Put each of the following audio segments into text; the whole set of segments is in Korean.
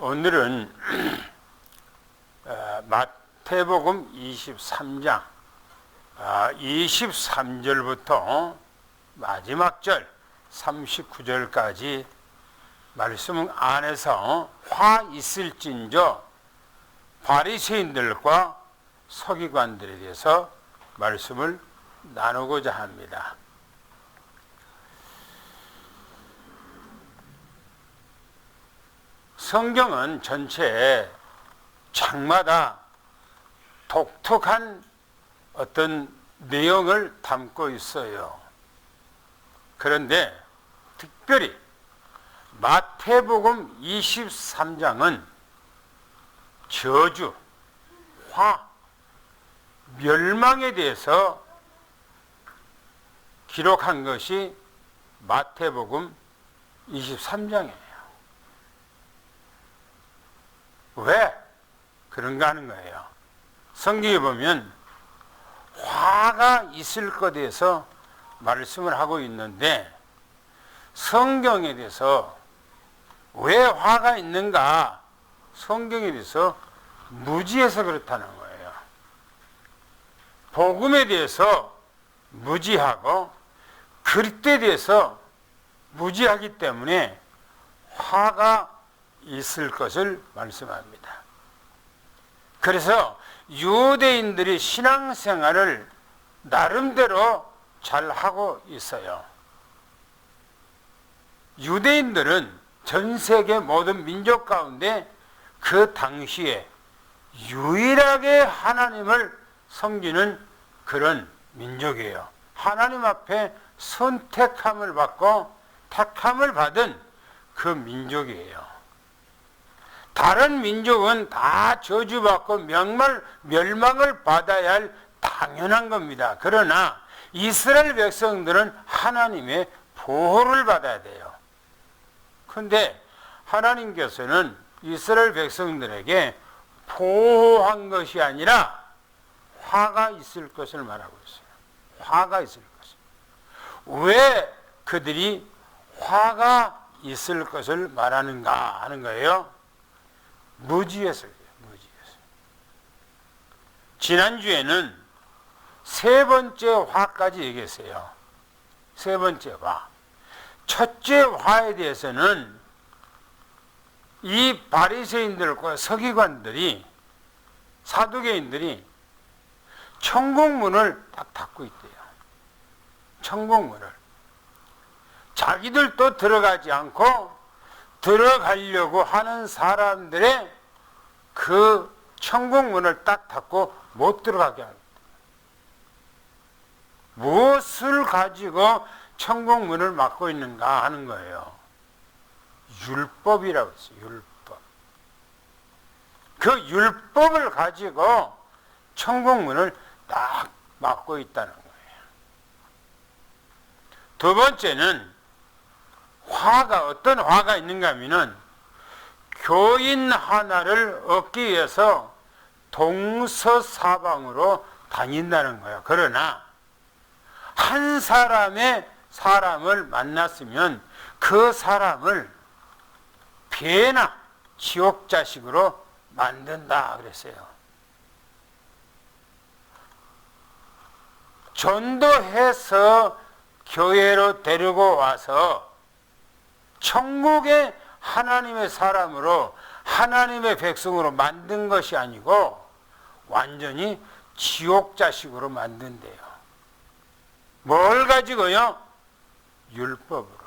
오늘은 마태복음 23장 23절부터 마지막 절 39절까지 말씀 안에서 화 있을진저 바리새인들과 서기관들에 대해서 말씀을 나누고자 합니다. 성경은 전체에 장마다 독특한 어떤 내용을 담고 있어요. 그런데 특별히 마태복음 23장은 저주, 화, 멸망에 대해서 기록한 것이 마태복음 23장이에요. 왜 그런가 하는 거예요. 성경에 보면 화가 있을 것에 대해서 말씀을 하고 있는데 성경에 대해서 왜 화가 있는가, 성경에 대해서 무지해서 그렇다는 거예요. 복음에 대해서 무지하고 그리스도에 대해서 무지하기 때문에 화가 있을 것을 말씀합니다. 그래서 유대인들이 신앙생활을 나름대로 잘 하고 있어요. 유대인들은 전 세계 모든 민족 가운데 그 당시에 유일하게 하나님을 섬기는 그런 민족이에요. 하나님 앞에 선택함을 받고 택함을 받은 그 민족이에요. 다른 민족은 다 저주받고 멸망을 받아야 할 당연한 겁니다. 그러나 이스라엘 백성들은 하나님의 보호를 받아야 돼요. 그런데 하나님께서는 이스라엘 백성들에게 보호한 것이 아니라 화가 있을 것을 말하고 있어요. 화가 있을 것을. 왜 그들이 화가 있을 것을 말하는가 하는 거예요. 무지해서요. 무지해서. 지난주에는 세 번째 화까지 얘기했어요. 세 번째 화. 첫째 화에 대해서는 이 바리새인들과 서기관들이, 사두개인들이 천국문을 딱 닫고 있대요. 천국문을. 자기들도 들어가지 않고 들어가려고 하는 사람들의 그 천국문을 딱 닫고 못 들어가게 합니다. 무엇을 가지고 천국문을 막고 있는가 하는 거예요. 율법이라고 했어요. 율법. 그 율법을 가지고 천국문을 딱 막고 있다는 거예요. 두 번째는 화가, 어떤 화가 있는가 하면은 교인 하나를 얻기 위해서 동서사방으로 다닌다는 거예요. 그러나 한 사람을 만났으면 그 사람을 배나 지옥 자식으로 만든다 그랬어요. 전도해서 교회로 데리고 와서 천국의 하나님의 사람으로, 하나님의 백성으로 만든 것이 아니고 완전히 지옥 자식으로 만든대요. 뭘 가지고요? 율법으로.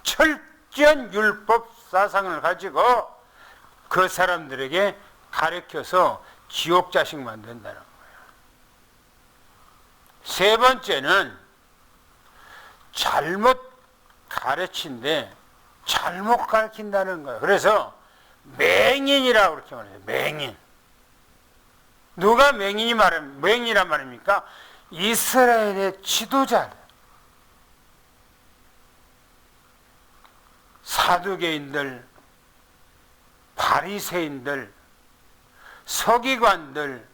철저한 율법 사상을 가지고 그 사람들에게 가르쳐서 지옥 자식 만든다는 거예요. 세 번째는 잘못 가르친데 잘못 가르친다는 거예요. 그래서 맹인이라고 그렇게 말해요. 맹인. 누가 맹인이란 말입니까? 이스라엘의 지도자들. 사두개인들, 바리새인들, 서기관들,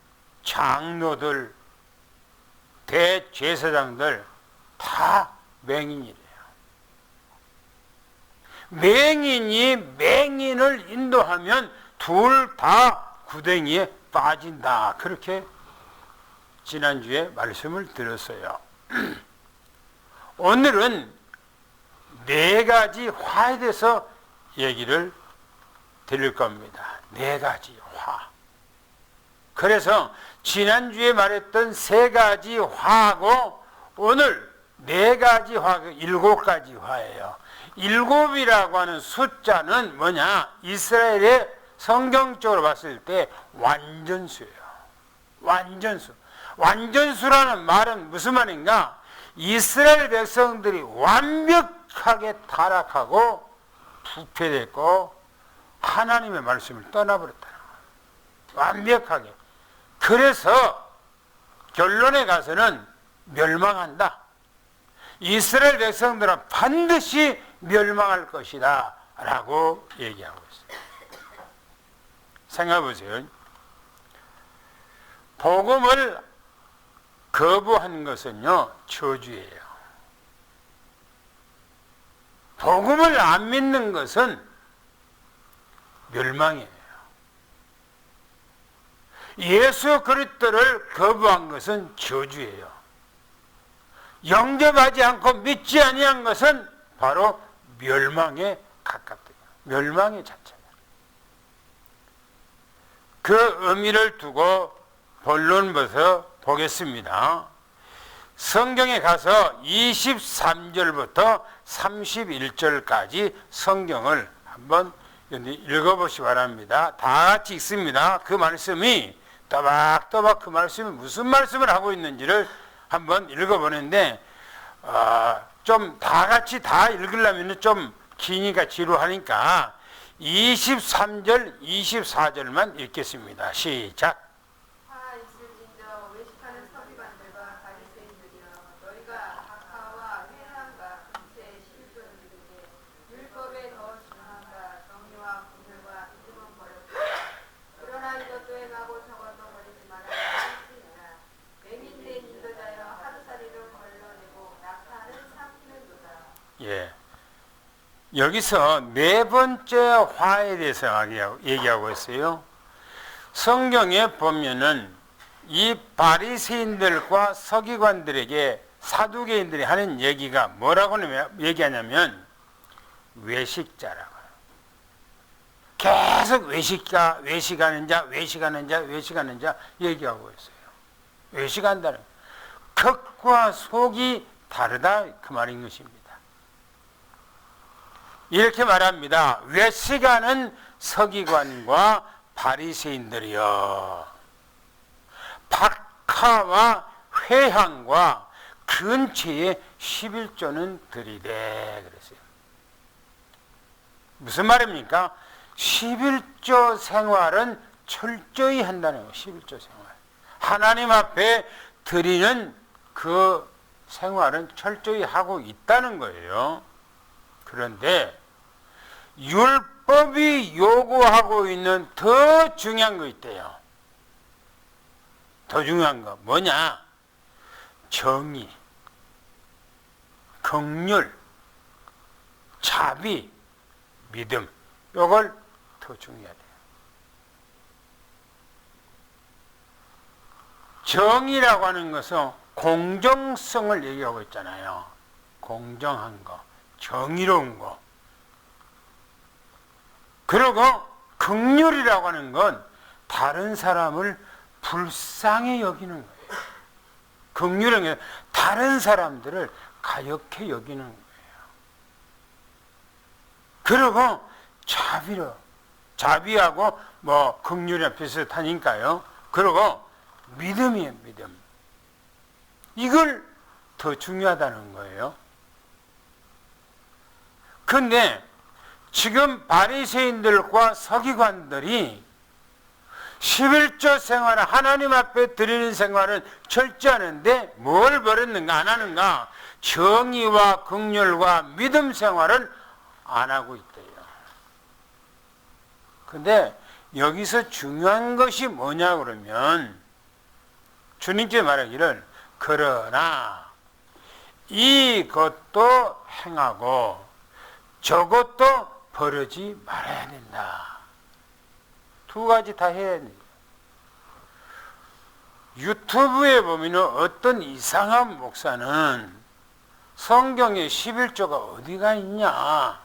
장로들, 대제사장들 다 맹인이래요. 맹인이 맹인을 인도하면 둘 다 구덩이에 빠진다. 그렇게 지난주에 말씀을 드렸어요. 오늘은 네 가지 화에 대해서 얘기를 드릴 겁니다. 네 가지 화. 그래서 지난주에 말했던 세 가지 화하고 오늘 네 가지 화, 일곱 가지 화예요. 일곱이라고 하는 숫자는 뭐냐? 이스라엘의 성경적으로 봤을 때 완전수예요. 완전수. 완전수라는 말은 무슨 말인가? 이스라엘 백성들이 완벽하게 타락하고 부패됐고 하나님의 말씀을 떠나버렸다는 거예요. 완벽하게. 그래서 결론에 가서는 멸망한다. 이스라엘 백성들은 반드시 멸망할 것이다 라고 얘기하고 있어요. 생각해 보세요. 복음을 거부한 것은요, 저주예요. 복음을 안 믿는 것은 멸망이에요. 예수 그리스도를 거부한 것은 저주예요. 영접하지 않고 믿지 아니한 것은 바로 멸망에 가깝다. 멸망의 자체다. 그 의미를 두고 본론부터 보겠습니다. 성경에 가서 23절부터 31절까지 성경을 한번 읽어보시기 바랍니다. 다 같이 읽습니다. 그 말씀이 또박또박 그 말씀이 무슨 말씀을 하고 있는지를 한번 읽어보는데 좀 다 같이 다 읽으려면 좀 기니까 지루하니까 23절, 24절만 읽겠습니다. 시작. 예. 여기서 네 번째 화에 대해서 얘기하고 있어요. 성경에 보면은 이 바리새인들과 서기관들에게 사두개인들이 하는 얘기가 뭐라고 얘기하냐면 외식자라고. 계속 외식하는 자 얘기하고 있어요. 외식한다는 겉과 속이 다르다 그 말인 것입니다. 이렇게 말합니다. 외식하는 서기관과 바리새인들이여 박하와 회향과 근처에 11조는 드리되 그랬어요. 무슨 말입니까? 11조 생활은 철저히 한다는 거예요. 11조 생활. 하나님 앞에 드리는 그 생활은 철저히 하고 있다는 거예요. 그런데 율법이 요구하고 있는 더 중요한 거 있대요. 더 중요한 거 뭐냐? 정의, 긍휼, 자비, 믿음. 요걸 더 중요하대요. 정의라고 하는 것은 공정성을 얘기하고 있잖아요. 공정한 거, 정의로운 거. 그리고 긍휼이라고 하는 건 다른 사람을 불쌍히 여기는 거예요. 긍휼은 게 다른 사람들을 가엾게 여기는 거예요. 그리고 자비하고 뭐 긍휼이랑 비슷하니까요. 그리고 믿음이에요, 믿음. 이걸 더 중요하다는 거예요. 근데 지금 바리새인들과 서기관들이 11조 생활을 하나님 앞에 드리는 생활은 철저하는데 뭘 버렸는가 안 하는가? 정의와 긍휼과 믿음 생활을 안 하고 있대요. 근데 여기서 중요한 것이 뭐냐 그러면 주님께서 말하기를 그러나 이것도 행하고 저것도 버리지 말아야 된다. 두 가지 다 해야 돼. 유튜브에 보면 어떤 이상한 목사는 성경에 11조가 어디가 있냐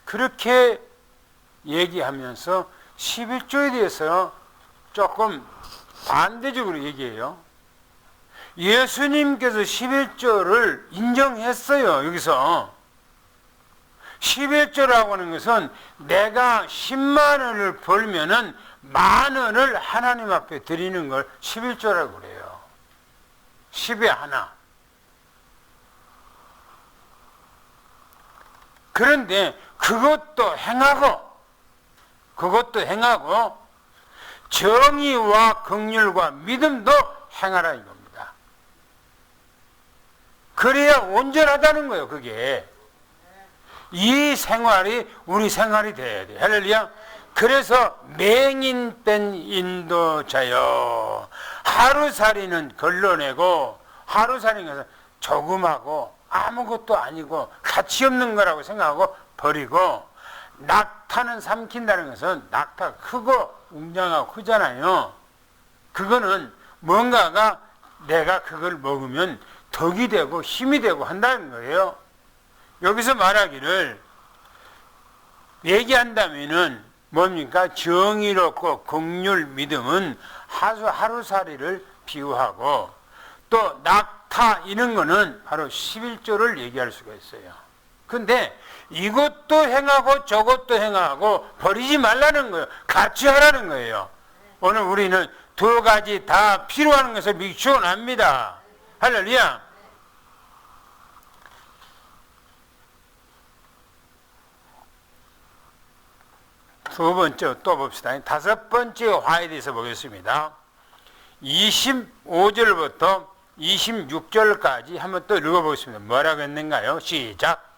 그렇게 얘기하면서 11조에 대해서 조금 반대적으로 얘기해요. 예수님께서 11조를 인정했어요. 여기서 11조라고 하는 것은 내가 10만 원을 벌면은 만 원을 하나님 앞에 드리는 걸 11조라고 그래요. 10에 하나. 그런데 그것도 행하고 정의와 긍휼과 믿음도 행하라 이겁니다. 그래야 온전하다는 거예요. 그게 이 생활이 우리 생활이 돼야 돼. 할렐루야. 그래서 맹인된 인도자여, 하루살이는 걸러내고, 하루살이는 조금하고 아무것도 아니고 가치 없는 거라고 생각하고 버리고, 낙타는 삼킨다는 것은 낙타가 크고 웅장하고 크잖아요. 그거는 뭔가가 내가 그걸 먹으면 덕이 되고 힘이 되고 한다는 거예요. 여기서 말하기를 얘기한다면은 뭡니까? 정의롭고 긍휼 믿음은 하루살이를 비유하고, 또 낙타 이런 거는 바로 11조를 얘기할 수가 있어요. 근데 이것도 행하고 저것도 행하고 버리지 말라는 거예요. 같이 하라는 거예요. 오늘 우리는 두 가지 다 필요한 것을 미추어납니다. 할렐루야. 두 번째 또 봅시다. 다섯 번째 화에 대해서 보겠습니다. 25절부터 26절까지 한번 또 읽어보겠습니다. 뭐라고 했는가요? 시작.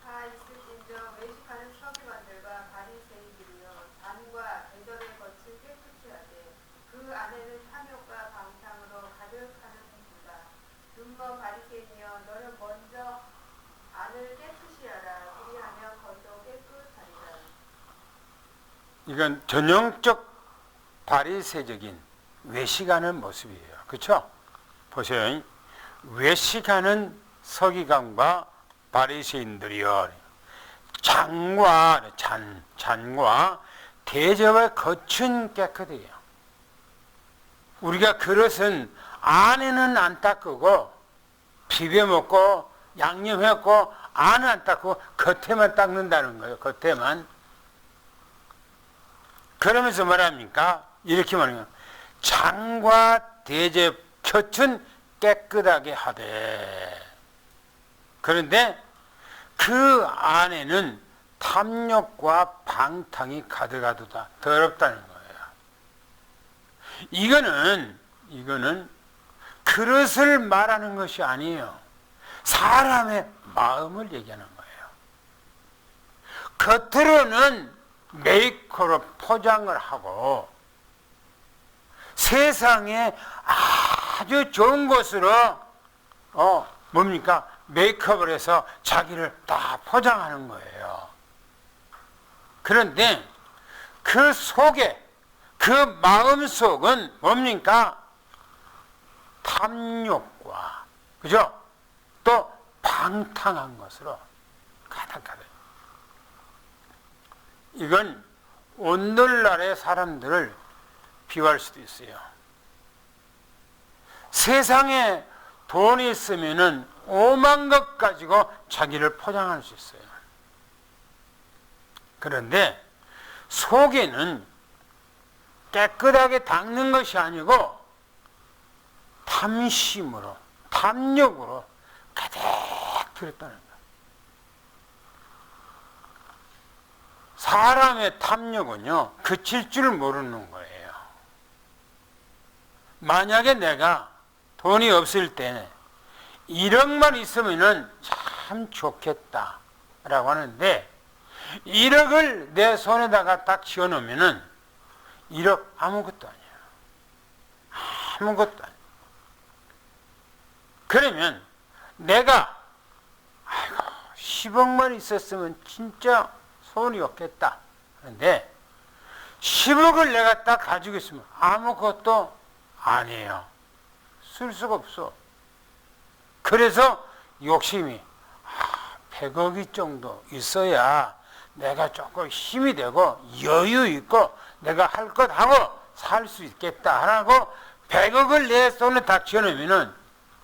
다 있을진저 외식하는 서기관들과 바리새인들이여, 잔과 대접의 겉을 깨끗이 하되 그 안에는 탐욕과 방탕으로 가득하는도다. 눈먼 바리새인이여, 너는 먼저 안을 깨끗이 하라. 그리하면 겉도 깨끗하리라. 이건 전형적 바리새적인 외식하는 모습이에요. 그렇죠? 보세요. 외식하는 서기관과 바리새인들이요, 잔과 대접의 겉은 깨끗해요. 우리가 그릇은 안에는 안 닦고 비벼 먹고 양념했고 안은 안 닦고 겉에만 닦는다는 거예요. 겉에만. 그러면서 뭐랍니까? 이렇게 말해요. 잔과 대접 겉은 깨끗하게 하되, 그런데 그 안에는 탐욕과 방탕이 가득하도다. 더럽다는 거예요. 이거는 그릇을 말하는 것이 아니에요. 사람의 마음을 얘기하는 거예요. 겉으로는 메이커로 포장을 하고 세상에 아주 좋은 것으로 뭡니까? 메이크업을 해서 자기를 다 포장하는 거예요. 그런데 그 속에, 그 마음 속은 뭡니까? 탐욕과, 그죠? 또 방탕한 것으로 가득하다. 이건 오늘날의 사람들을 비유할 수도 있어요. 세상에 돈이 있으면은 오만 것 가지고 자기를 포장할 수 있어요. 그런데 속에는 깨끗하게 닦는 것이 아니고 탐심으로, 탐욕으로 가득 들었다는 거예요. 사람의 탐욕은요, 그칠 줄 모르는 거예요. 만약에 내가 돈이 없을 때 1억만 있으면은 참 좋겠다 라고 하는데, 1억을 내 손에다가 딱 쥐어놓으면은 1억 아무것도 아니에요. 아무것도 아니에요. 그러면 내가 10억만 있었으면 진짜 소원이 없겠다. 그런데 10억을 내가 딱 가지고 있으면 아무것도 아니에요. 쓸 수가 없어. 그래서 욕심이 100억이 정도 있어야 내가 조금 힘이 되고 여유 있고 내가 할 것 하고 살 수 있겠다 하고 100억을 내 손에 다 쥐어놓으면은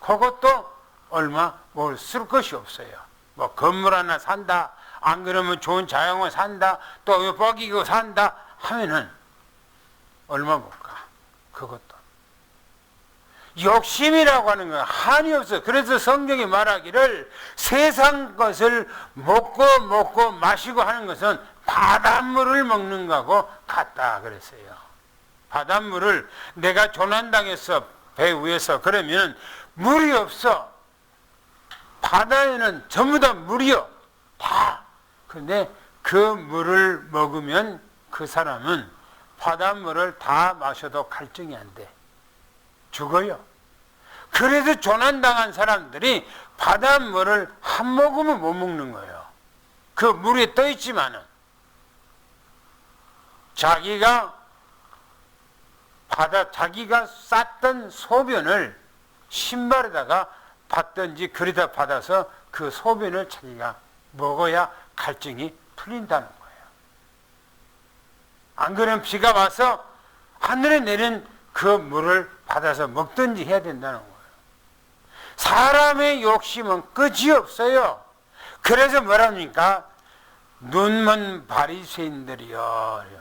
그것도 얼마 뭘 쓸 것이 없어요. 뭐 건물 하나 산다, 안 그러면 좋은 자영을 산다, 또 뻐기고 산다 하면은 얼마 못 가. 그것도 욕심이라고 하는 건 한이 없어. 그래서 성경이 말하기를 세상 것을 먹고 마시고 하는 것은 바닷물을 먹는 거하고 같다 그랬어요. 바닷물을 내가 조난당했어, 배 위에서. 그러면 물이 없어. 바다에는 전부 다 물이요. 다. 근데 그 물을 먹으면 그 사람은 바닷물을 다 마셔도 갈증이 안 돼. 죽어요. 그래서 조난당한 사람들이 바닷물을 한 모금은 못 먹는 거예요. 그 물에 떠 있지만은 자기가 쌌던 소변을 신발에다가 받든지 그리다 받아서 그 소변을 자기가 먹어야 갈증이 풀린다는 거예요. 안 그러면 비가 와서 하늘에 내린 그 물을 받아서 먹든지 해야 된다는 거예요. 사람의 욕심은 끝이 없어요. 그래서 뭐랍니까? 눈먼 바리새인들이요.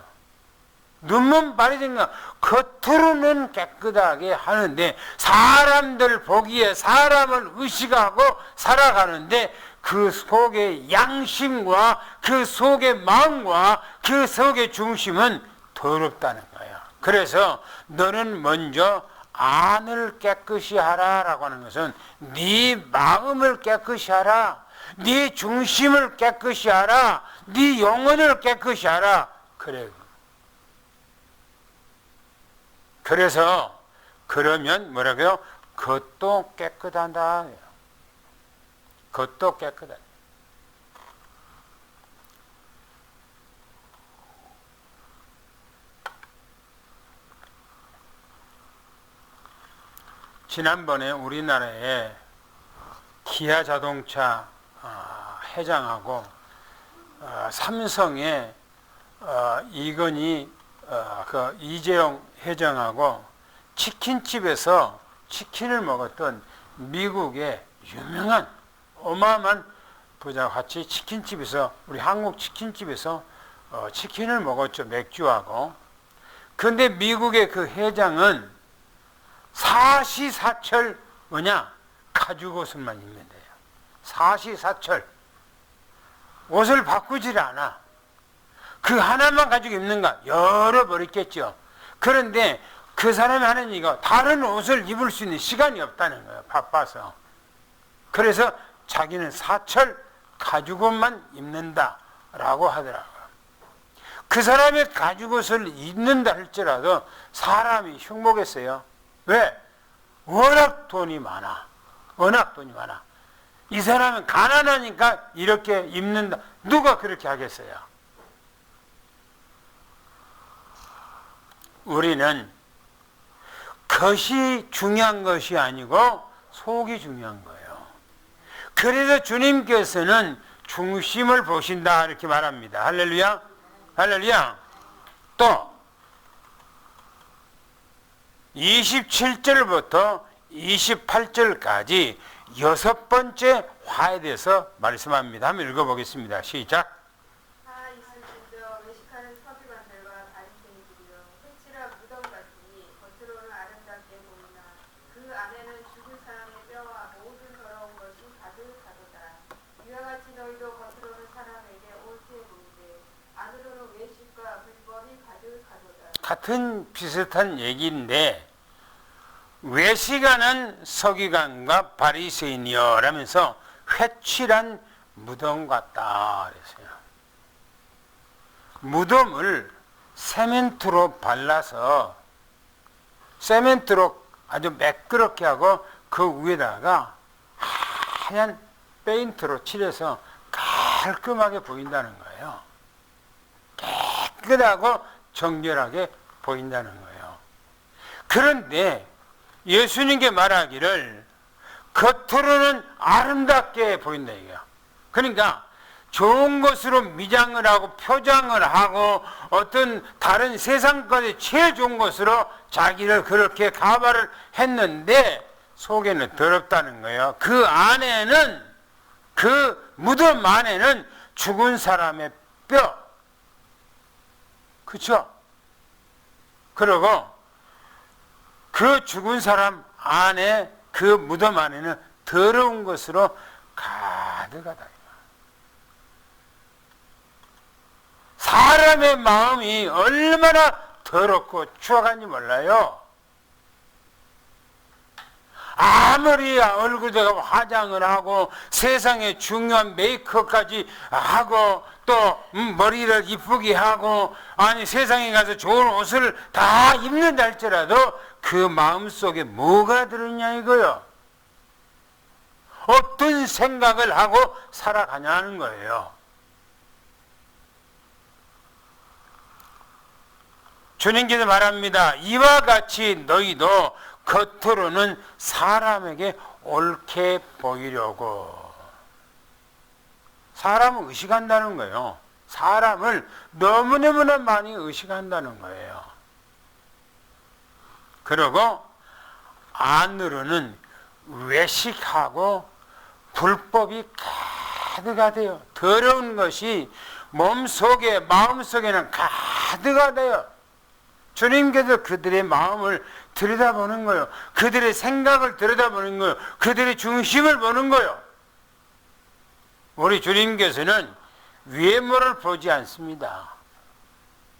눈먼 바리새인가 겉으로는 깨끗하게 하는데 사람들 보기에 사람을 의식하고 살아가는데 그 속의 양심과 그 속의 마음과 그 속의 중심은 더럽다는 거예요. 그래서 너는 먼저 안을 깨끗이 하라라고 하는 것은 네 마음을 깨끗이 하라, 네 중심을 깨끗이 하라, 네 영혼을 깨끗이 하라. 그래. 그래서 그러면 뭐라고요? 겉도 깨끗하다. 겉도 깨끗하다. 지난번에 우리나라에 기아 자동차 회장하고 삼성의 이건희 그 이재용 회장하고 치킨집에서 치킨을 먹었던 미국의 유명한 어마어마한 부자와 같이 치킨집에서 우리 한국 치킨집에서 치킨을 먹었죠. 맥주하고. 그런데 미국의 그 회장은 사시사철 뭐냐? 가죽 옷을만 입는 데요. 사시사철. 옷을 바꾸질 않아. 그 하나만 가지고 입는가? 여러 벌 있겠죠. 그런데 그 사람이 하는 이거 다른 옷을 입을 수 있는 시간이 없다는 거예요. 바빠서. 그래서 자기는 사철 가죽 옷만 입는다라고 하더라고요. 그 사람의 가죽 옷을 입는다 할지라도 사람이 흉보겠어요. 왜? 워낙 돈이 많아. 워낙 돈이 많아. 이 사람은 가난하니까 이렇게 입는다. 누가 그렇게 하겠어요? 우리는 겉이 중요한 것이 아니고 속이 중요한 거예요. 그래서 주님께서는 중심을 보신다 이렇게 말합니다. 할렐루야. 할렐루야. 또 27절부터 28절까지 6번째 화에 대해서 말씀합니다. 한번 읽어보겠습니다. 시작. 있을진저 외식하는 서기관들과 바리새인들이여 횟치라 무덤 같으니 겉으로는 아름답게 보이나 그 안에는 죽은 사람의 뼈와 모든 더러운 것이 가득하도다. 이와 같이 너희도 겉으로는 사람에게 옳게 보이되 안으로는 외식과 불법이 가득하도다. 같은 비슷한 얘기인데 외식하는 서기관과 바리새인이여 라면서 회칠한 무덤 같다 그랬어요. 무덤을 세멘트로 발라서 세멘트로 아주 매끄럽게 하고 그 위에다가 하얀 페인트로 칠해서 깔끔하게 보인다는 거예요. 깨끗하고 정결하게 보인다는 거예요. 그런데 예수님께 말하기를 겉으로는 아름답게 보인다 이거예요. 그러니까 좋은 것으로 미장을 하고 표장을 하고 어떤 다른 세상 것에 제일 좋은 것으로 자기를 그렇게 가발을 했는데 속에는 더럽다는 거예요. 그 안에는, 그 무덤 안에는 죽은 사람의 뼈, 그쵸? 그리고 그 죽은 사람 안에, 그 무덤 안에는 더러운 것으로 가득하다. 사람의 마음이 얼마나 더럽고 추악한지 몰라요. 아무리 얼굴에다가 화장을 하고 세상에 중요한 메이크업까지 하고 또 머리를 이쁘게 하고 아니 세상에 가서 좋은 옷을 다 입는다 할지라도 그 마음속에 뭐가 들었냐 이거요. 어떤 생각을 하고 살아가냐는 거예요. 주님께서 말합니다. 이와 같이 너희도 겉으로는 사람에게 옳게 보이려고. 사람을 의식한다는 거예요. 사람을 너무너무나 많이 의식한다는 거예요. 그리고 안으로는 외식하고 불법이 가득하대요. 더러운 것이 몸속에, 마음속에는 가득하대요. 주님께서 그들의 마음을 들여다보는 거예요. 그들의 생각을 들여다보는 거예요. 그들의 중심을 보는 거예요. 우리 주님께서는 외모를 보지 않습니다.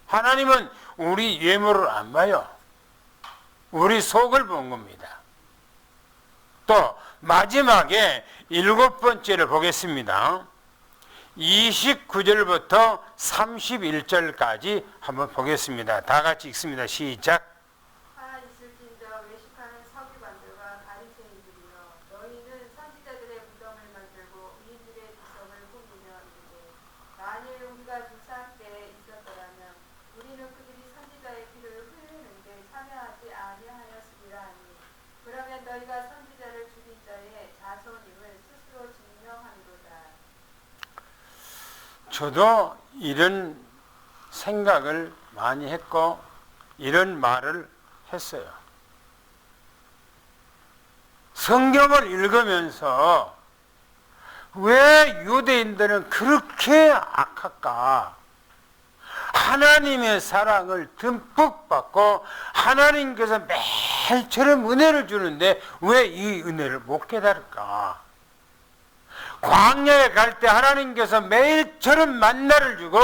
하나님은 우리 외모를 안 봐요. 우리 속을 본 겁니다. 또 마지막에 7번째를 보겠습니다. 29절부터 31절까지 한번 보겠습니다. 다 같이 읽습니다. 시작. 하 있을진저 외식하는 서기관들과 바리새인들이여 너희는 선지자들의 무덤을 만들고 의인들의 비석을 꾸미며 이르되 만일 우리가 조사할 때에 있었더라면 우리는 그들이 선지자의 피를 흘리는데 참여하지 아니하였으리라 하니 그러면 너희가 선지자를 죽인 자의 자손임을 스스로 증명하리로다. 저도 이런 생각을 많이 했고 이런 말을 했어요. 성경을 읽으면서 왜 유대인들은 그렇게 악할까? 하나님의 사랑을 듬뿍 받고 하나님께서 매일처럼 은혜를 주는데 왜 이 은혜를 못 깨달을까? 광야에 갈 때 하나님께서 매일처럼 만나를 주고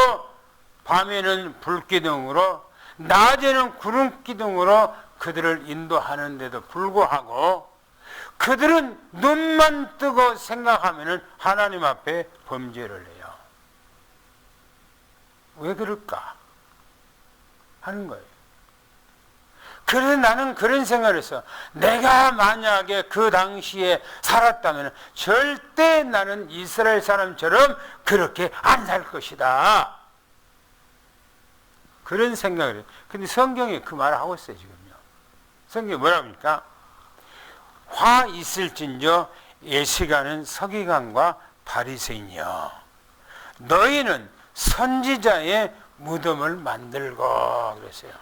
밤에는 불기둥으로 낮에는 구름기둥으로 그들을 인도하는데도 불구하고 그들은 눈만 뜨고 생각하면 하나님 앞에 범죄를 해요. 왜 그럴까 하는 거예요. 그래서 나는 그런 생각을 했어. 내가 만약에 그 당시에 살았다면 절대 나는 이스라엘 사람처럼 그렇게 안 살 것이다. 그런 생각을 해요. 근데 성경에 그 말을 하고 있어요, 지금요. 성경이 뭐라고 합니까? 화 있을진저 예시가는 서기관과 바리새인이여 너희는 선지자의 무덤을 만들고 그랬어요.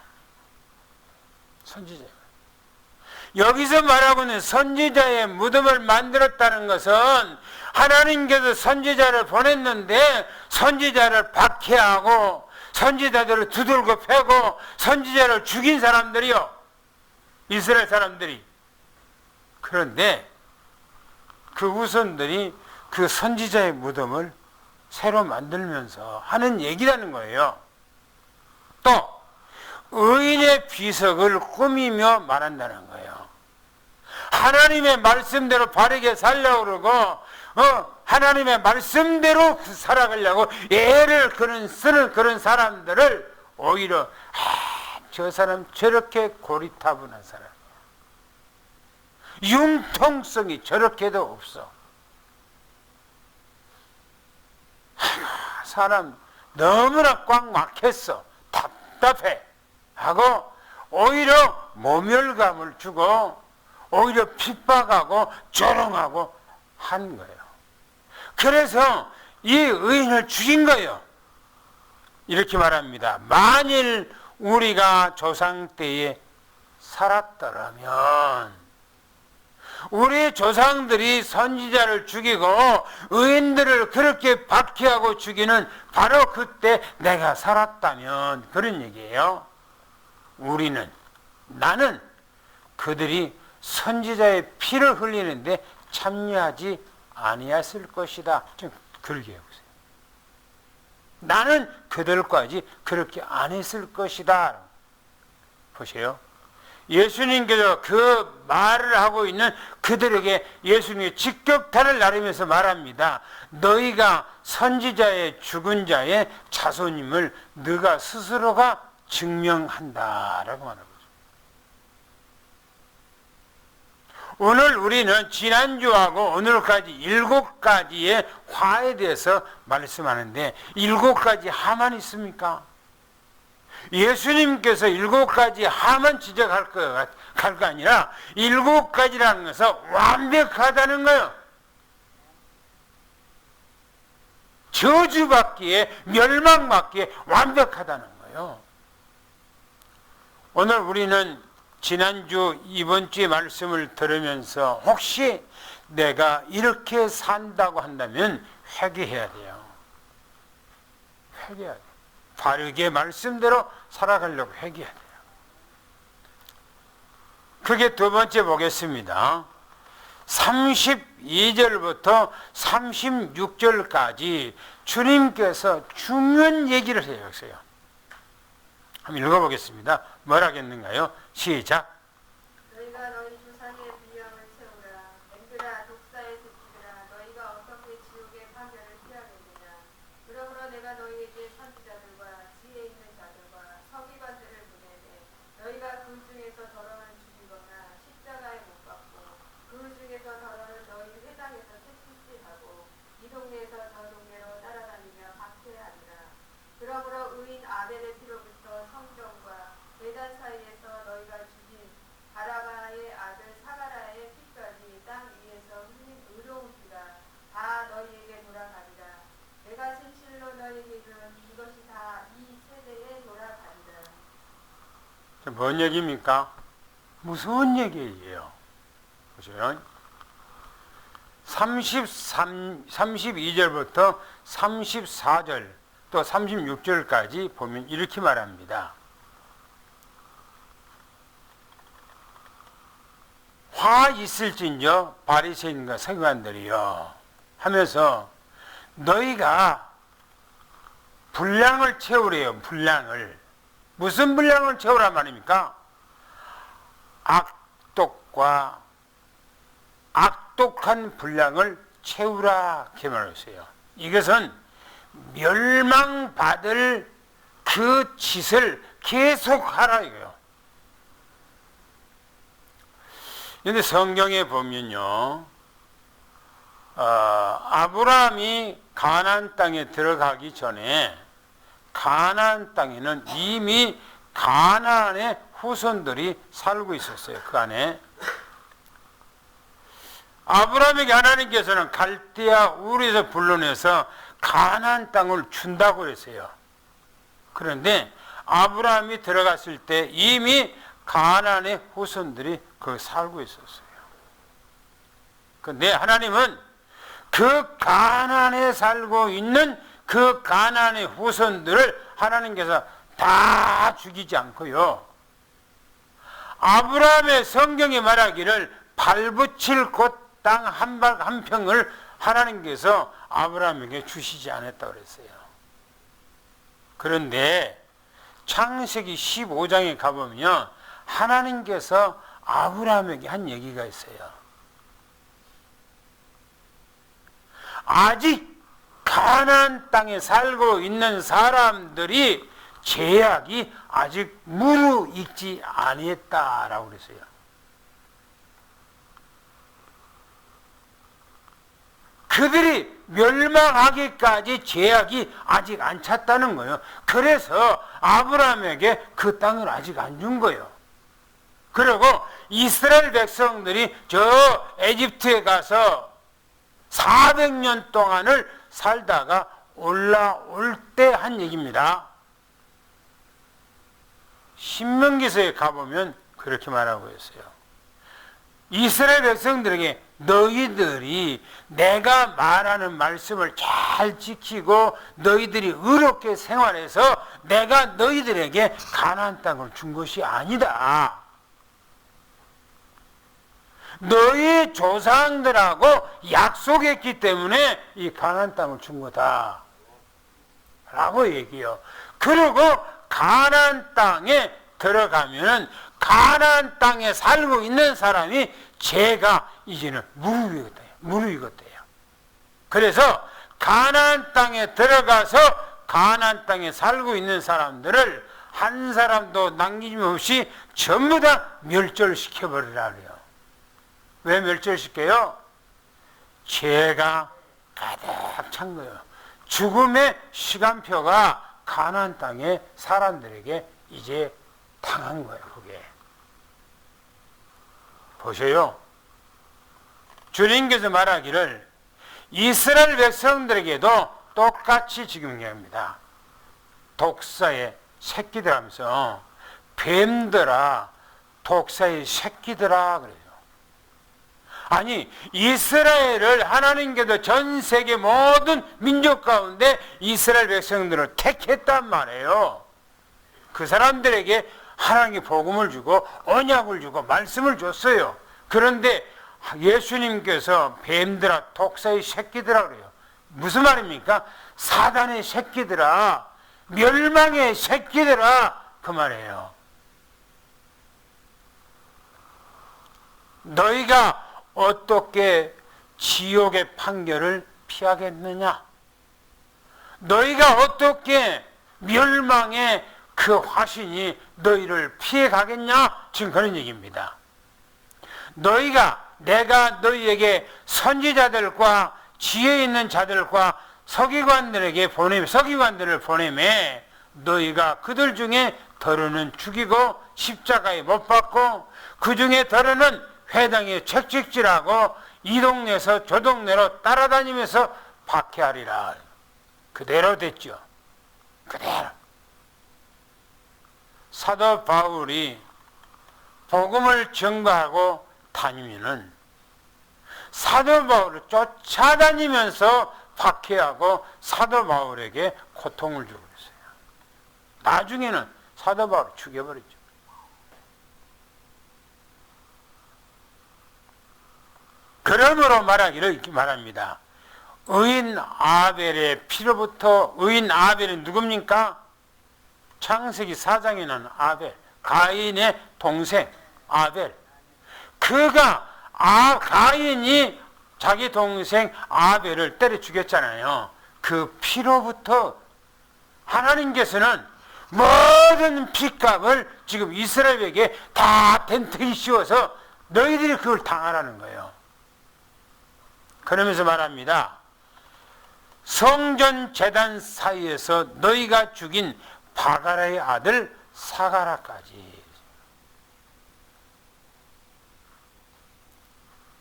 선지자. 여기서 말하고 있는 선지자의 무덤을 만들었다는 것은 하나님께서 선지자를 보냈는데 선지자를 박해하고 선지자들을 두들고 패고 선지자를 죽인 사람들이요. 이스라엘 사람들이. 그런데 그 후손들이 그 선지자의 무덤을 새로 만들면서 하는 얘기라는 거예요. 또 의인의 비석을 꾸미며 말한다는 거예요. 하나님의 말씀대로 바르게 살려고 그러고 하나님의 말씀대로 살아가려고 애를 쓰는 그런 사람들을 오히려 저 사람 저렇게 고리타분한 사람 융통성이 저렇게도 없어. 사람 너무나 꽉 막혔어. 답답해. 하고 오히려 모멸감을 주고 오히려 핍박하고 조롱하고 한 거예요. 그래서 이 의인을 죽인 거예요. 이렇게 말합니다. 만일 우리가 조상 때에 살았더라면, 우리 조상들이 선지자를 죽이고 의인들을 그렇게 박해하고 죽이는 바로 그때 내가 살았다면, 그런 얘기예요. 나는 그들이 선지자의 피를 흘리는데 참여하지 아니했을 것이다. 좀 그렇게 해보세요. 나는 그들까지 그렇게 안 했을 것이다. 보세요. 예수님께서 그 말을 하고 있는 그들에게 예수님의 직격탄을 나르면서 말합니다. 너희가 선지자의 죽은 자의 자손임을 너가 스스로가 증명한다라고 말합니다. 오늘 우리는 지난주하고 오늘까지 7가지의 화에 대해서 말씀하는데 7가지 화만 있습니까? 예수님께서 7가지 화만 지적할 거 아니라 7가지라는 것은 완벽하다는 거예요. 저주받기에 멸망받기에 완벽하다는 거예요. 오늘 우리는 지난주 이번 주의 말씀을 들으면서 혹시 내가 이렇게 산다고 한다면 회개해야 돼요. 회개해야 돼요. 바르게 말씀대로 살아가려고 회개해야 돼요. 그게 두 번째 보겠습니다. 32절부터 36절까지 주님께서 중요한 얘기를 해요. 한번 읽어보겠습니다. 뭘 하겠는가요? 시작. 너희가 너희 조상의 비명을 채우라. 맹들아 독사의 새끼들아 너희가 어떻게 지옥의 판결을 피하겠느냐. 그러므로 내가 너희에게 선지자들과 지혜 있는 자들과 서기관들을 보내되 너희가 그 중에서 더러는 죽이거나 십자가에 못 박고 그 중에서 더러는 너희 회당에서 채찍질하고 이 동네에서 저 동네로 따라다니며 박해하리라. 그러므로 의인 아벨의 피로부터 성전과 제단 사이에서 너희가 죽인 바라바의 아들 사가라의 피까지 땅 위에서 흘린 의로운 피가 다 너희에게 돌아가리라. 내가 진실로 너희에게 이르노니 이것이 다 이 세대에 돌아가리라. 뭔 얘기입니까? 무서운 얘기예요. 보세요. 32절부터 34절 또 36절까지 보면 이렇게 말합니다. 화 있을진저 바리새인과 서기관들이여 하면서 너희가 분량을 채우래요. 분량을. 무슨 분량을 채우란 말입니까? 악독한 분량을 채우라 이렇게 말했어요. 이것은 멸망받을 그 짓을 계속하라 이거예요. 그런데 성경에 보면요, 아브라함이 가나안 땅에 들어가기 전에 가나안 땅에는 이미 가나안의 후손들이 살고 있었어요. 그 안에 아브라함에게 하나님께서는 갈대아 우르에서 불러내서 가나안 땅을 준다고 했어요. 그런데 아브라함이 들어갔을 때 이미 가나안의 후손들이 거기 살고 있었어요. 그런데 하나님은 그 가나안에 살고 있는 그 가나안의 후손들을 하나님께서 다 죽이지 않고요, 아브라함의 성경에 말하기를 발붙일 곳 땅 한 평을 하나님께서 아브라함에게 주시지 않았다고 그랬어요. 그런데 창세기 15장에 가보면 하나님께서 아브라함에게 한 얘기가 있어요. 아직 가나안 땅에 살고 있는 사람들이 죄악이 아직 무르익지 아니했다라고 그랬어요. 그들이 멸망하기까지 제약이 아직 안 찼다는 거예요. 그래서 아브라함에게 그 땅을 아직 안 준 거예요. 그리고 이스라엘 백성들이 저 에집트에 가서 400년 동안을 살다가 올라올 때 한 얘기입니다. 신명기서에 가보면 그렇게 말하고 있어요. 이스라엘 백성들에게 너희들이 내가 말하는 말씀을 잘 지키고 너희들이 의롭게 생활해서 내가 너희들에게 가나안 땅을 준 것이 아니다. 너희 조상들하고 약속했기 때문에 이 가나안 땅을 준 거다 라고 얘기해요. 그리고 가나안 땅에 들어가면은 가나안 땅에 살고 있는 사람이 죄가 이제는 무르익었대요. 그래서 가나안 땅에 들어가서 가나안 땅에 살고 있는 사람들을 한 사람도 남김없이 전부 다 멸절시켜버리라 그래요. 왜 멸절시켜요? 죄가 가득 찬 거예요. 죽음의 시간표가 가나안 땅의 사람들에게 이제 당한 거예요. 그게 보세요. 주님께서 말하기를 이스라엘 백성들에게도 똑같이 지금 얘기합니다. 독사의 새끼들 하면서 뱀들아 독사의 새끼들아 그래요. 아니 이스라엘을 하나님께서 전 세계 모든 민족 가운데 이스라엘 백성들을 택했단 말이에요. 그 사람들에게 하나님의 복음을 주고 언약을 주고 말씀을 줬어요. 그런데 예수님께서 뱀들아 독사의 새끼들아 그래요. 무슨 말입니까? 사단의 새끼들아 멸망의 새끼들아 그 말이에요. 너희가 어떻게 지옥의 판결을 피하겠느냐? 너희가 어떻게 멸망의 그 화신이 너희를 피해 가겠냐? 지금 그런 얘기입니다. 내가 너희에게 선지자들과 지혜 있는 자들과 서기관들을 보내매 너희가 그들 중에 더러는 죽이고 십자가에 못 박고 그 중에 더러는 회당에 책찍질하고 이 동네에서 저 동네로 따라다니면서 박해하리라. 그대로 됐죠. 그대로. 사도 바울이 복음을 전가하고 다니면은 사도 바울을 쫓아다니면서 박해하고 사도 바울에게 고통을 주고 있어요. 나중에는 사도 바울을 죽여버렸죠. 그러므로 말하기를 이렇게 말합니다. 의인 아벨의 피로부터 의인 아벨은 누굽니까? 창세기 4장에 나오는 아벨, 가인의 동생 아벨. 가인이 자기 동생 아벨을 때려 죽였잖아요. 그 피로부터 하나님께서는 모든 핏값을 지금 이스라엘에게 다 텐트에 씌워서 너희들이 그걸 당하라는 거예요. 그러면서 말합니다. 성전 제단 사이에서 너희가 죽인 바가라의 아들 사가라까지.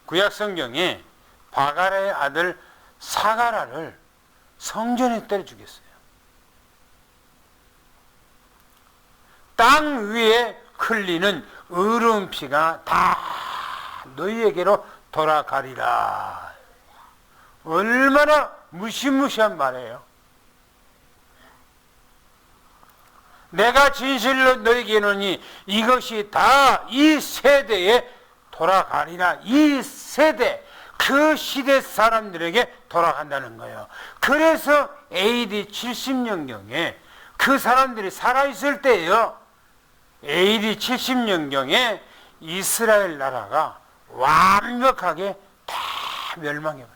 구약 성경에 바가라의 아들 사가라를 성전에 때려 죽였어요. 땅 위에 흘리는 의로운 피가 다 너희에게로 돌아가리라. 얼마나 무시무시한 말이에요. 내가 진실로 너희에게 이르노니 이것이 다 이 세대에 돌아가리라. 이 세대, 그 시대 사람들에게 돌아간다는 거예요. 그래서 AD 70년경에 그 사람들이 살아있을 때예요. AD 70년경에 이스라엘 나라가 완벽하게 다 멸망해버려요.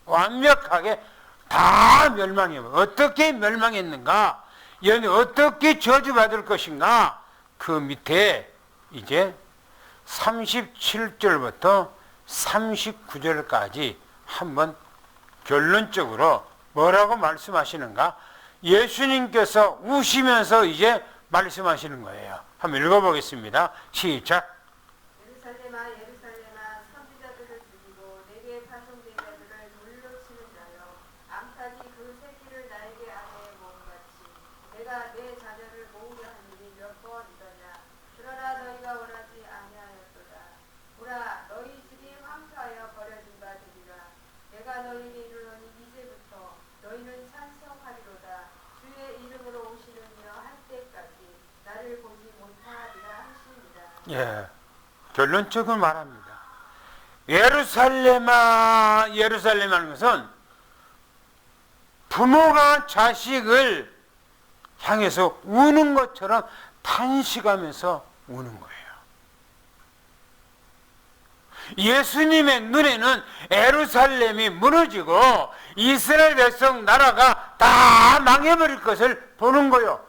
완벽하게 다 멸망해버려요. 어떻게 멸망했는가? 여기 어떻게 저주받을 것인가? 그 밑에 이제 37절부터 39절까지 한번 결론적으로 뭐라고 말씀하시는가? 예수님께서 우시면서 이제 말씀하시는 거예요. 한번 읽어보겠습니다. 시작. 예루살렘아 예루살렘아 선지자들을 죽이고 내게 파송된 자들을 돌로 치는 자여 암탉이 그 새끼를 날개 안에 모음같이 내가 내 자녀를 모으려 한 일이 몇 번이더냐. 그러나 너희가 원하지 아니하였도다. 보라 너희 집이 황폐하여 버려진 바 되리라. 내가 너희에게 이르노니 이제부터 너희는 찬송하리로다. 주의 이름으로 오시는 이여 할 때까지 나를 보지 못하리라 하시니라. 예, 결론적으로 말합니다. 예루살렘아 예루살렘 하는 것은 부모가 자식을 향해서 우는 것처럼 탄식하면서 우는 거예요. 예수님의 눈에는 예루살렘이 무너지고 이스라엘 백성 나라가 다 망해버릴 것을 보는 거예요.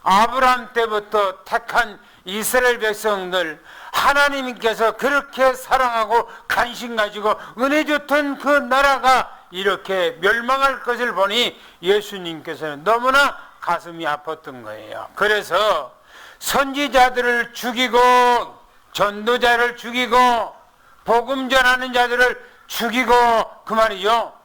아브라함 때부터 택한 이스라엘 백성들, 하나님께서 그렇게 사랑하고 관심 가지고 은혜 줬던 그 나라가 이렇게 멸망할 것을 보니 예수님께서는 너무나 가슴이 아팠던 거예요. 그래서 선지자들을 죽이고 전도자를 죽이고 복음 전하는 자들을 죽이고, 그 말이죠.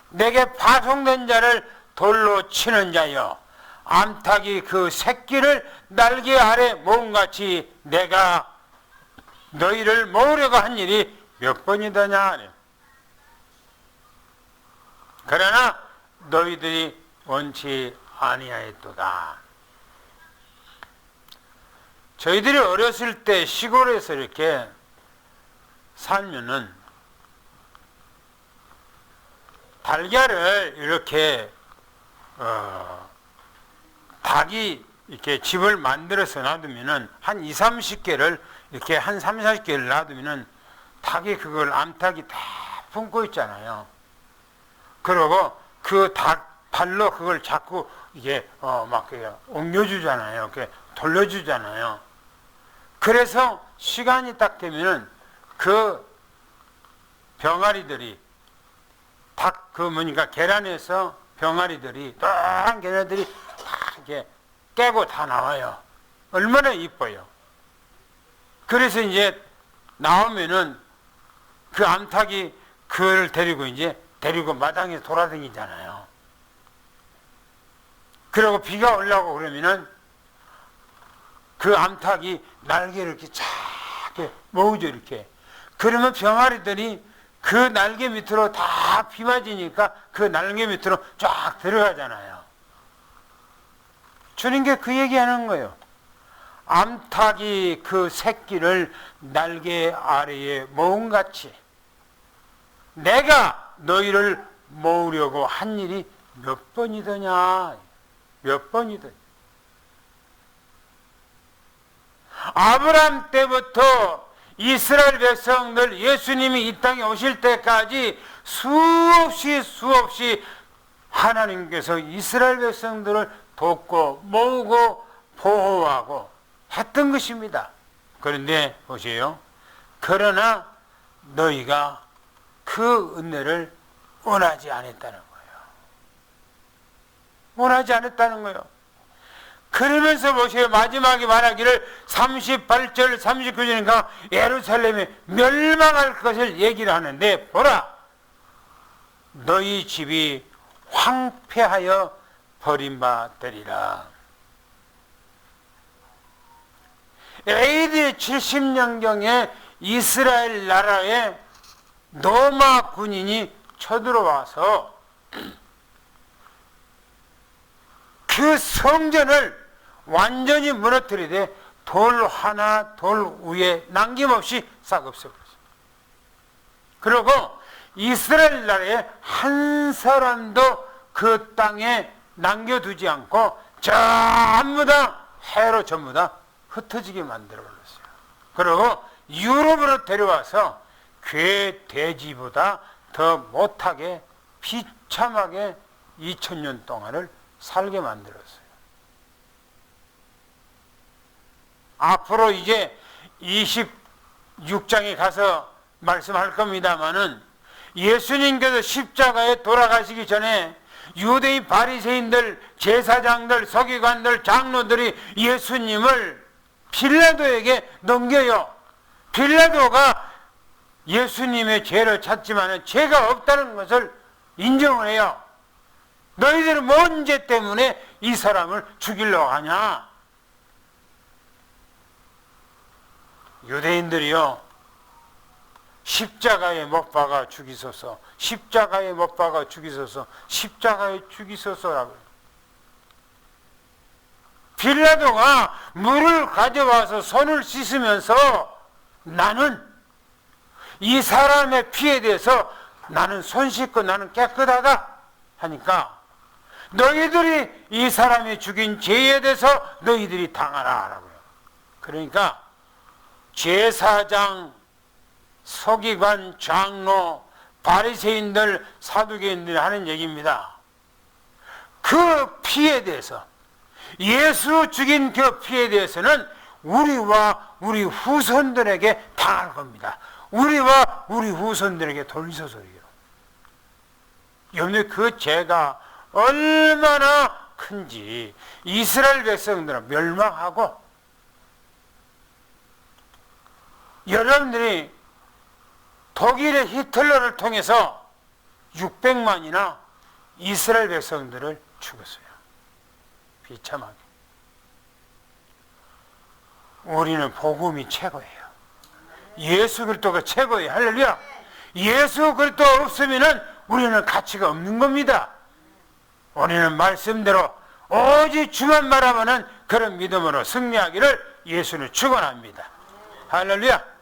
내게 파송된 자를 돌로 치는 자여 암탉이 그 새끼를 날개 아래 모음같이 내가 너희를 모으려고 한 일이 몇 번이더냐. 그러나 너희들이 원치 아니하였도다. 저희들이 어렸을 때 시골에서 이렇게 살면은 달걀을 이렇게 닭이 이렇게 집을 만들어서 놔두면은 한 2, 30개를 이렇게 한 3, 40개를 놔두면은 닭이 그걸 암탉이 다 품고 있잖아요. 그러고 그 닭 발로 그걸 자꾸 이게 막 옮겨주잖아요. 이렇게 돌려주잖아요. 그래서 시간이 딱 되면은 그 병아리들이 닭 그 뭐니까 계란에서 병아리들이 또한 걔네들이 다 이렇게 깨고 다 나와요. 얼마나 이뻐요. 그래서 이제 나오면은 그 암탉이 그걸 데리고 마당에서 돌아다니잖아요. 그리고 비가 올라오고 그러면은 그 암탉이 날개를 이렇게 쫙 모으죠, 이렇게. 그러면 병아리들이 그 날개 밑으로 다 비 맞으니까 그 날개 밑으로 쫙 들어가잖아요. 주님께 그 얘기하는 거예요. 암탉이 그 새끼를 날개 아래에 모음같이 내가 너희를 모으려고 한 일이 몇 번이더냐. 몇 번이더냐. 아브라함 때부터 이스라엘 백성들 예수님이 이 땅에 오실 때까지 수없이 하나님께서 이스라엘 백성들을 돕고 모으고 보호하고 했던 것입니다. 그런데 보세요. 그러나 너희가 그 은혜를 원하지 않았다는 거예요. 원하지 않았다는 거예요. 그러면서 보세요. 마지막에 말하기를 38절 39절인가 예루살렘이 멸망할 것을 얘기를 하는데, 보라 너희 집이 황폐하여 버림받으리라. AD 70년경에 이스라엘 나라에 로마 군인이 쳐들어와서 그 성전을 완전히 무너뜨리되 돌 하나 돌 위에 남김없이 싹 없애버렸어요. 그리고 이스라엘 나라에 한 사람도 그 땅에 남겨두지 않고 전부 다 해로 전부 다 흩어지게 만들어버렸어요. 그리고 유럽으로 데려와서 괴 돼지보다 더 못하게 비참하게 2000년 동안을 살게 만들었어요. 앞으로 이제 26장에 가서 말씀할 겁니다마는 예수님께서 십자가에 돌아가시기 전에 유대인 바리새인들, 제사장들, 서기관들, 장로들이 예수님을 빌라도에게 넘겨요. 빌라도가 예수님의 죄를 찾지만 죄가 없다는 것을 인정을 해요. 너희들은 뭔 죄 때문에 이 사람을 죽이려고 하냐? 유대인들이요, 십자가에 못 박아 죽이소서, 십자가에 못 박아 죽이소서, 십자가에 죽이소서라고요. 빌라도가 물을 가져와서 손을 씻으면서 나는 이 사람의 피에 대해서 나는 손 씻고 나는 깨끗하다 하니까 너희들이 이 사람이 죽인 죄에 대해서 너희들이 당하라 라고요. 그러니까 제사장, 서기관, 장로, 바리새인들, 사두개인들이 하는 얘기입니다. 그 피에 대해서, 예수 죽인 그 피에 대해서는 우리와 우리 후손들에게 당할 겁니다. 우리와 우리 후손들에게 돌리소서리요. 여러분들 그 죄가 얼마나 큰지 이스라엘 백성들은 멸망하고, 여러분들이 독일의 히틀러를 통해서 600만이나 이스라엘 백성들을 죽였어요. 비참하게. 우리는 복음이 최고예요. 예수 그리스도가 최고예요. 할렐루야. 예수 그리스도 없으면 우리는 가치가 없는 겁니다. 우리는 말씀대로 오직 주만 바라보는 그런 믿음으로 승리하기를 예수는 축원합니다. 할렐루야.